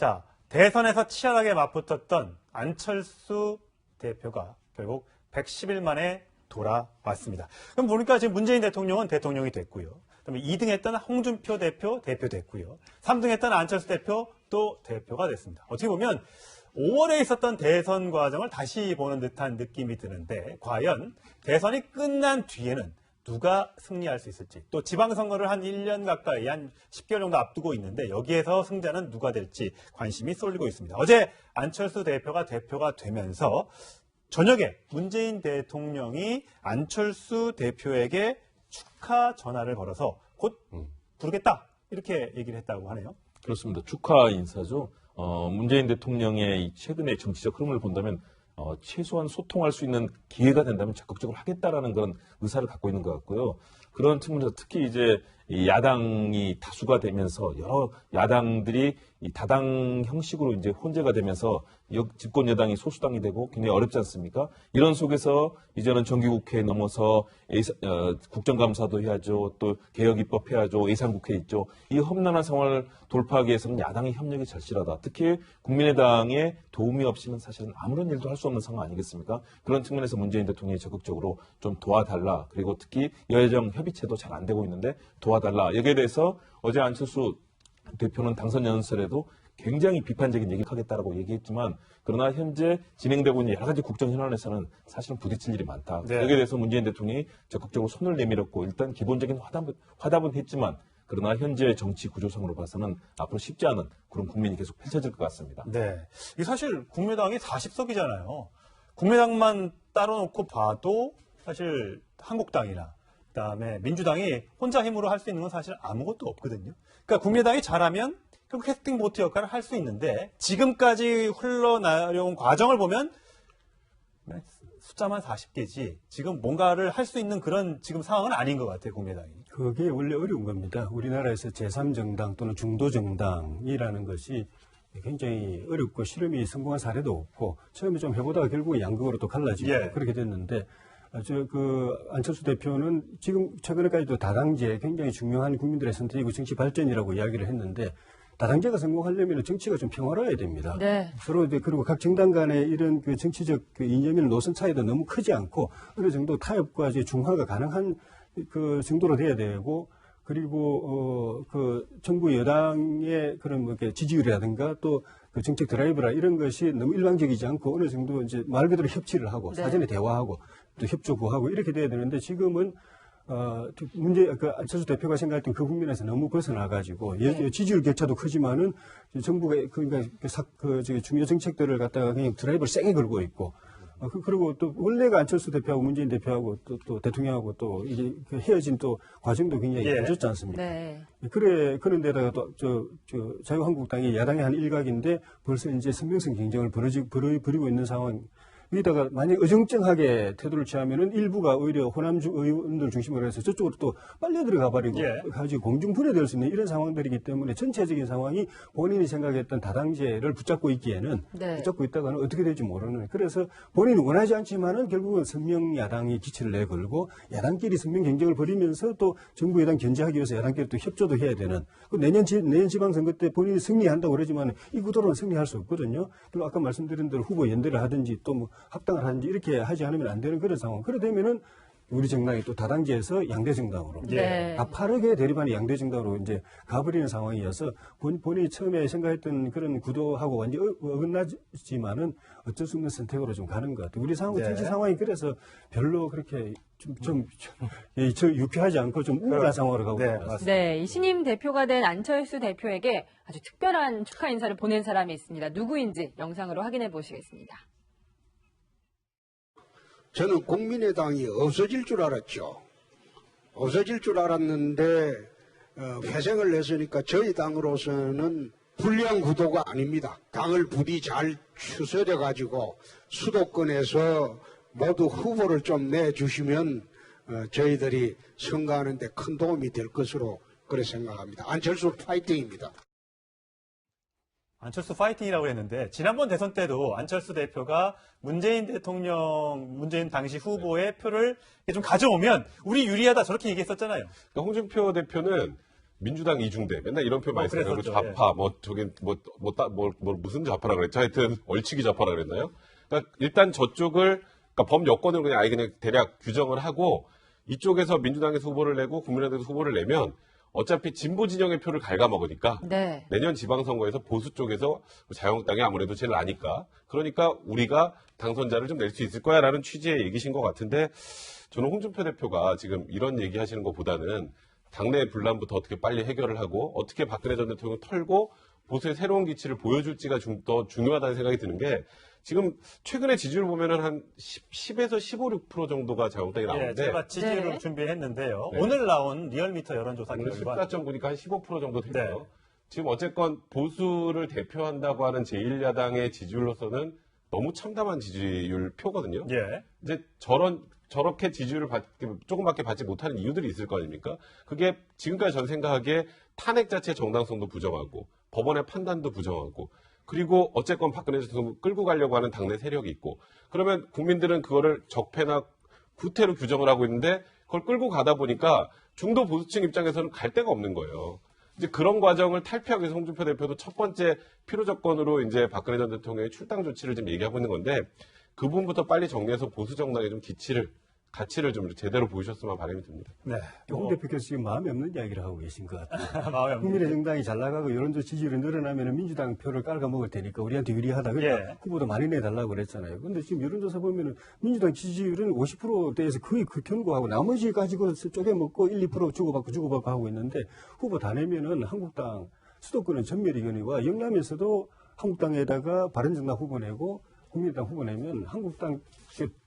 자, 대선에서 치열하게 맞붙었던 안철수 대표가 결국 110일 만에 돌아왔습니다. 그럼 보니까 지금 문재인 대통령은 대통령이 됐고요. 그다음에 2등 했던 홍준표 대표 됐고요. 3등 했던 안철수 대표 또 대표가 됐습니다. 어떻게 보면 5월에 있었던 대선 과정을 다시 보는 듯한 느낌이 드는데 과연 대선이 끝난 뒤에는 누가 승리할 수 있을지, 또 지방선거를 한 1년 가까이 한 10개월 정도 앞두고 있는데 여기에서 승자는 누가 될지 관심이 쏠리고 있습니다. 어제 안철수 대표가 되면서 저녁에 문재인 대통령이 안철수 대표에게 축하 전화를 걸어서 곧 부르겠다 이렇게 얘기를 했다고 하네요. 그렇습니다. 축하 인사죠. 문재인 대통령의 최근의 정치적 흐름을 본다면 최소한 소통할 수 있는 기회가 된다면 적극적으로 하겠다라는 그런 의사를 갖고 있는 것 같고요. 그런 측면에서 특히 이제 이 야당이 다수가 되면서 여러 야당들이 이 다당 형식으로 이제 혼재가 되면서 집권 여당이 소수당이 되고 굉장히 어렵지 않습니까? 이런 속에서 이제는 정기국회에 넘어서 국정감사도 해야죠. 또 개혁입법 해야죠. 예산국회 있죠. 이 험난한 상황을 돌파하기 위해서는 야당의 협력이 절실하다. 특히 국민의당의 도움이 없이는 사실은 아무런 일도 할 수 없는 상황 아니겠습니까? 그런 측면에서 문재인 대통령이 적극적으로 좀 도와달라. 그리고 특히 여야정 협의체도 잘 안 되고 있는데 도와달라. 여기에 대해서 어제 안철수 대표는 당선 연설에도 굉장히 비판적인 얘기를 하겠다라고 얘기했지만 그러나 현재 진행되고 있는 여러 가지 국정 현안에서는 사실은 부딪힐 일이 많다. 네. 여기에 대해서 문재인 대통령이 적극적으로 손을 내밀었고 일단 기본적인 화답은 했지만 그러나 현재 정치 구조상으로 봐서는 앞으로 쉽지 않은 그런 국면이 계속 펼쳐질 것 같습니다. 네, 이 사실 국민의당이 40석이잖아요. 국민의당만 따로 놓고 봐도 사실 한국당이나 그다음에 민주당이 혼자 힘으로 할 수 있는 건 사실 아무것도 없거든요. 그러니까 국민의당이 잘하면 결국 캐스팅 보트 역할을 할 수 있는데 지금까지 흘러나려온 과정을 보면 숫자만 40개지 지금 뭔가를 할 수 있는 그런 지금 상황은 아닌 것 같아요, 국민의당이. 그게 원래 어려운 겁니다. 우리나라에서 제3정당 또는 중도정당이라는 것이 굉장히 어렵고 실험이 성공한 사례도 없고 처음에 좀 해보다가 결국에 양극으로 또 갈라지고 그렇게 됐는데 안철수 대표는 지금 최근에까지도 다당제 굉장히 중요한 국민들의 선택이고 정치 발전이라고 이야기를 했는데 다당제가 성공하려면 정치가 좀 평화로워야 됩니다. 네. 서로 그리고 각 정당 간의 이런 그 정치적 이념이나 노선 차이도 너무 크지 않고 어느 정도 타협과 이제 중화가 가능한 그 정도로 돼야 되고 그리고 그 정부 여당의 그런 뭐 이렇게 지지율이라든가 또 그 정책 드라이브라 이런 것이 너무 일방적이지 않고 어느 정도 이제 말 그대로 협치를 하고 네. 사전에 대화하고 또 협조 구하고 이렇게 돼야 되는데 지금은 안철수 대표가 생각했던 그 국면에서 너무 벗어나가지고, 지지율 격차도 크지만은, 정부가, 그러니까, 중요 정책들을 갖다가 그냥 드라이브를 세게 걸고 있고, 그리고 또, 원래가 안철수 대표하고 문재인 대표하고 또 대통령하고 또, 이게 헤어진 또 과정도 굉장히 늦었지 않습니까? 네. 그런데다가 또, 자유한국당이 야당의 한 일각인데 벌써 이제 선명성 경쟁을 벌이고 있는 상황, 여기다가 만약 어정쩡하게 태도를 취하면은 일부가 오히려 호남 의원들 중심으로 해서 저쪽으로 또 빨려 들어가 버리고 가지고 공중 분해될 수 있는 이런 상황들이기 때문에 전체적인 상황이 본인이 생각했던 다당제를 붙잡고 있기에는 붙잡고 있다가는 어떻게 될지 모르는. 그래서 본인이 원하지 않지만은 결국은 선명 야당이 기치를 내걸고 야당끼리 선명 경쟁을 벌이면서 또 정부 여당 견제하기 위해서 야당끼리 또 협조도 해야 되는. 내년 지방선거 때 본인이 승리한다고 그러지만 이 구도로는 승리할 수 없거든요. 그리고 아까 말씀드린 대로 후보 연대를 하든지 또 뭐 합당을 하든지 이렇게 하지 않으면 안 되는 그런 상황. 그래 되면은 우리 정당이 또 다당제에서 양대 정당으로 가파르게 대립하는 양대 정당으로 이제 가버리는 상황이어서 본인이 처음에 생각했던 그런 구도하고 완전히 어긋나지만은 어쩔 수 없는 선택으로 좀 가는 것 같아요. 우리 정치 상황이 그래서 별로 그렇게 좀 유쾌하지 않고 좀 우울한 상황으로 가고 있는 것 같습니다. 네, 이 신임 대표가 된 안철수 대표에게 아주 특별한 축하 인사를 보낸 사람이 있습니다. 누구인지 영상으로 확인해 보시겠습니다. 저는 국민의당이 없어질 줄 알았죠. 없어질 줄 알았는데 회생을 했으니까 저희 당으로서는 불리한 구도가 아닙니다. 당을 부디 잘 추스려 가지고 수도권에서 모두 후보를 좀 내주시면 저희들이 선거하는 데 큰 도움이 될 것으로 그렇게 생각합니다. 안철수 파이팅입니다. 안철수 파이팅이라고 했는데 지난번 대선 때도 안철수 대표가 문재인 당시 후보의 표를 좀 가져오면 우리 유리하다 저렇게 얘기했었잖아요. 그러니까 홍준표 대표는 민주당 이중대 맨날 이런 표현 많이 써요. 그리고 그랬었죠. 좌파 뭐 저기 무슨 좌파라 그랬죠? 하여튼 얼치기 좌파라 그랬나요? 그러니까 일단 저쪽을 그러니까 범여권을 그냥 아예 그냥 대략 규정을 하고 이쪽에서 민주당에서 후보를 내고 국민의당에서 후보를 내면 어차피 진보 진영의 표를 갉아먹으니까 네. 내년 지방선거에서 보수 쪽에서 자유한국당이 아무래도 제일 나니까 그러니까 우리가 당선자를 좀 낼 수 있을 거야라는 취지의 얘기신 것 같은데 저는 홍준표 대표가 지금 이런 얘기 하시는 것보다는 당내 분란부터 어떻게 빨리 해결을 하고 어떻게 박근혜 전 대통령을 털고 보수의 새로운 기치를 보여줄지가 더 중요하다는 생각이 드는 게 지금 최근에 지지율 보면은 한 10에서 15, 6% 정도가 자유한국당이 예, 나오는데 제가 지지율을 네. 준비했는데요. 네. 오늘 나온 리얼미터 여론조사 오늘 결과 14.9니까 한 15% 정도 되고요. 네. 지금 어쨌건 보수를 대표한다고 하는 제1야당의 지지율로서는 너무 참담한 지지율 표거든요. 예. 이제 저렇게 지지율을 조금밖에 받지 못하는 이유들이 있을 거 아닙니까? 그게 지금까지 전 생각하기에 탄핵 자체의 정당성도 부정하고 법원의 판단도 부정하고 그리고 어쨌건 박근혜 대통령 끌고 가려고 하는 당내 세력이 있고 그러면 국민들은 그거를 적폐나 구태로 규정을 하고 있는데 그걸 끌고 가다 보니까 중도 보수층 입장에서는 갈 데가 없는 거예요. 이제 그런 과정을 탈피하기 위해서 홍준표 대표도 첫 번째 필요 조건으로 이제 박근혜 전 대통령의 출당 조치를 지금 얘기하고 있는 건데 그 부분부터 빨리 정리해서 보수 정당의 좀 가치를 좀 제대로 보여주셨으면 바람이 듭니다. 네. 홍 대표께서 지금 마음에 없는 이야기를 하고 계신 것 같아요. 마음에 없는 국민의 정당이 잘 나가고 여론조 지지율이 늘어나면 민주당 표를 깔아먹을 테니까 우리한테 유리하다. 그러니까 예. 후보도 많이 내달라고 그랬잖아요. 근데 지금 여론조사 보면은 민주당 지지율은 50%대에서 거의 극현고 하고 나머지 가지고 쪼개먹고 1, 2% 주고받고 하고 있는데 후보 다 내면은 한국당 수도권은 전멸이견이와 영남에서도 한국당에다가 바른정당 후보 내고 국민의당 후보 내면 한국당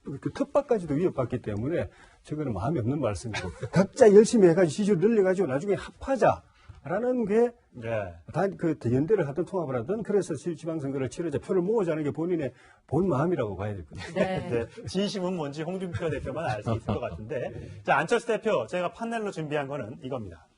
그 텃밭까지도 위협받기 때문에 저거는 마음이 없는 말씀이고 각자 열심히 해가지고 지지율 늘려가지고 나중에 합하자라는 게 네. 그 연대를 하든 통합을 하든 그래서 지방선거를 치르자 표를 모으자는 게 본인의 본 마음이라고 봐야 될 겁니다. 네. 네, 진심은 뭔지 홍준표 대표만 알 수 있을 것 같은데 자 안철수 대표 제가 판넬로 준비한 거는 이겁니다.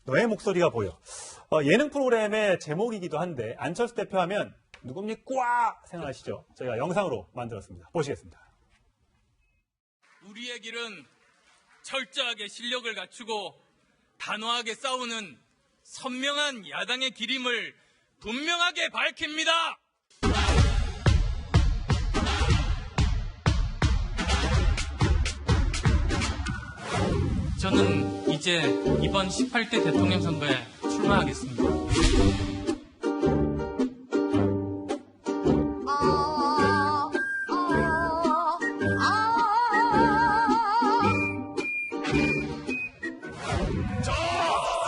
너의 목소리가 보여. 예능 프로그램의 제목이기도 한데 안철수 대표 하면 누굽니까 생각하시죠? 저희가 영상으로 만들었습니다. 보시겠습니다. 우리의 길은 철저하게 실력을 갖추고 단호하게 싸우는 선명한 야당의 길임을 분명하게 밝힙니다. 저는 이제 이번 18대 대통령 선거에 출마하겠습니다.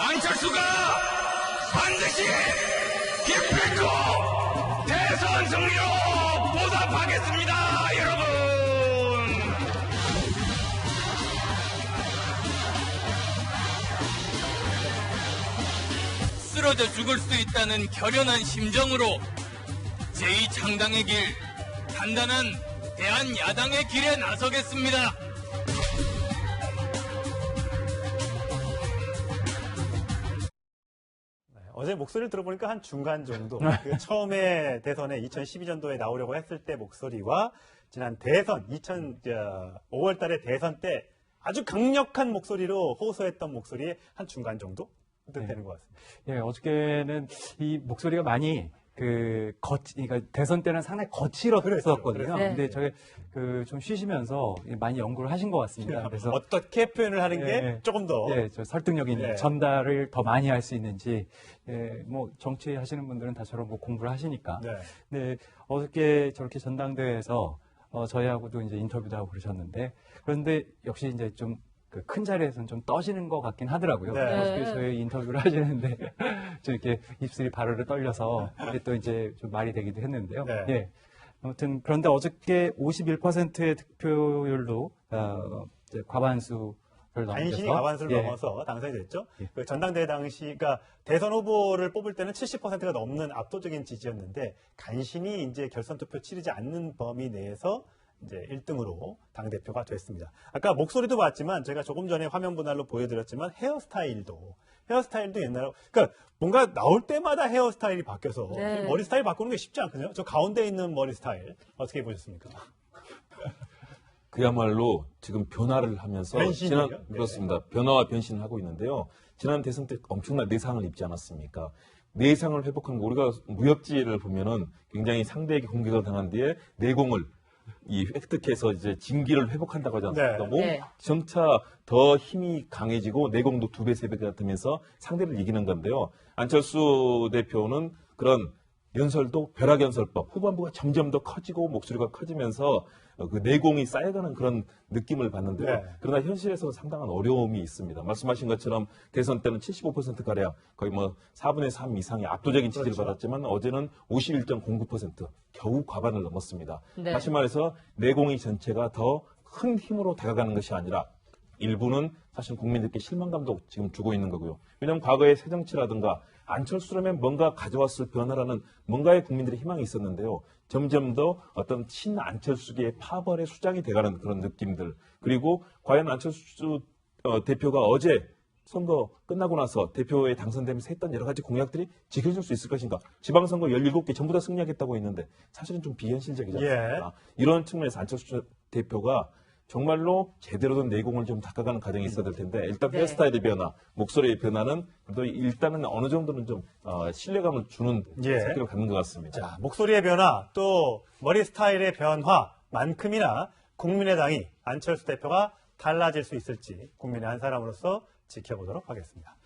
안철수가 반드시 기필코 대선 승리로 보답하겠습니다, 여러분. 쓰러져 죽을 수 있다는 결연한 심정으로 제2창당의 길, 단단한 대한야당의 길에 나서겠습니다. 어제 목소리를 들어보니까 한 중간 정도. 그 처음에 대선에 2012년도에 나오려고 했을 때 목소리와 지난 대선 5월 달에 대선 때 아주 강력한 목소리로 호소했던 목소리의 한 중간 정도 되는 것 같습니다. 예, 어저께는 이 목소리가 많이 그러니까 대선 때는 상당히 거칠었었거든요. 그랬죠. 네. 근데 저게 좀 쉬시면서 많이 연구를 하신 것 같습니다. 그래서 어떻게 표현을 하는 게 예, 조금 더 예, 저 설득력 있는 예. 전달을 더 많이 할 수 있는지, 뭐 정치 하시는 분들은 다 저런 뭐 공부를 하시니까. 네. 네, 어저께 저렇게 전당대회에서 저희하고도 이제 인터뷰도 하고 그러셨는데, 그런데 역시 이제 좀 그 큰 자리에서는 좀 떠시는 것 같긴 하더라고요. 네. 어저께 저희 인터뷰를 하시는데 좀 이렇게 입술이 바르르 떨려서 이게 또 이제 좀 말이 되기도 했는데요. 네. 예. 아무튼 그런데 어저께 51%의 득표율로 이제 과반수를 간신히 넘겨서 과반수를 예. 넘어서 당선이 됐죠. 예. 그 전당대회 당시가 대선 후보를 뽑을 때는 70%가 넘는 압도적인 지지였는데 간신히 이제 결선 투표 치르지 않는 범위 내에서 이제 1등으로 당대표가 됐습니다. 아까 목소리도 봤지만 제가 조금 전에 화면 분할로 보여드렸지만 헤어스타일도 옛날, 그러니까 뭔가 나올 때마다 헤어스타일이 바뀌어서 네. 머리 스타일 바꾸는 게 쉽지 않거든요. 저 가운데 있는 머리 스타일 어떻게 보셨습니까? 그야말로 지금 변화를 하면서 변신이에요? 네. 그렇습니다. 변화와 변신을 하고 있는데요. 지난 대선 때 엄청난 내상을 입지 않았습니까? 내상을 회복한 거 우리가 무협지를 보면은 굉장히 상대에게 공격을 당한 뒤에 내공을 획득해서 이제 진기를 회복한다고 하지 않습니까? 네. 점차 더 힘이 강해지고 내공도 2배, 3배 같으면서 상대를 이기는 건데요. 안철수 대표는 그런 연설도 벼락연설법, 후반부가 점점 더 커지고 목소리가 커지면서 그 내공이 쌓여가는 그런 느낌을 받는데요. 네. 그러나 현실에서는 상당한 어려움이 있습니다. 말씀하신 것처럼 대선 때는 75%가량 거의 뭐 4분의 3 이상의 압도적인 지지를 그렇죠. 받았지만 어제는 51.09% 겨우 과반을 넘었습니다. 네. 다시 말해서 내공이 전체가 더 큰 힘으로 다가가는 것이 아니라 일부는 사실 국민들께 실망감도 지금 주고 있는 거고요. 왜냐하면 과거의 새정치라든가 안철수라면 뭔가 가져왔을 변화라는 뭔가의 국민들의 희망이 있었는데요. 점점 더 어떤 친안철수계의 파벌의 수장이 돼가는 그런 느낌들. 그리고 과연 안철수 대표가 어제 선거 끝나고 나서 대표에 당선되면서 했던 여러 가지 공약들이 지켜질 수 있을 것인가. 지방선거 17개 전부 다 승리하겠다고 했는데 사실은 좀 비현실적이지 않습니까? 이런 측면에서 안철수 대표가 정말로 제대로 된 내공을 좀 닦아가는 과정이 있어야 될 텐데 일단 네. 헤어스타일의 변화, 목소리의 변화는 그래도 일단은 어느 정도는 좀 신뢰감을 주는 예. 성격을 갖는 것 같습니다. 자, 목소리의 변화, 또 머리 스타일의 변화만큼이나 국민의당이 안철수 대표가 달라질 수 있을지 국민의 한 사람으로서 지켜보도록 하겠습니다.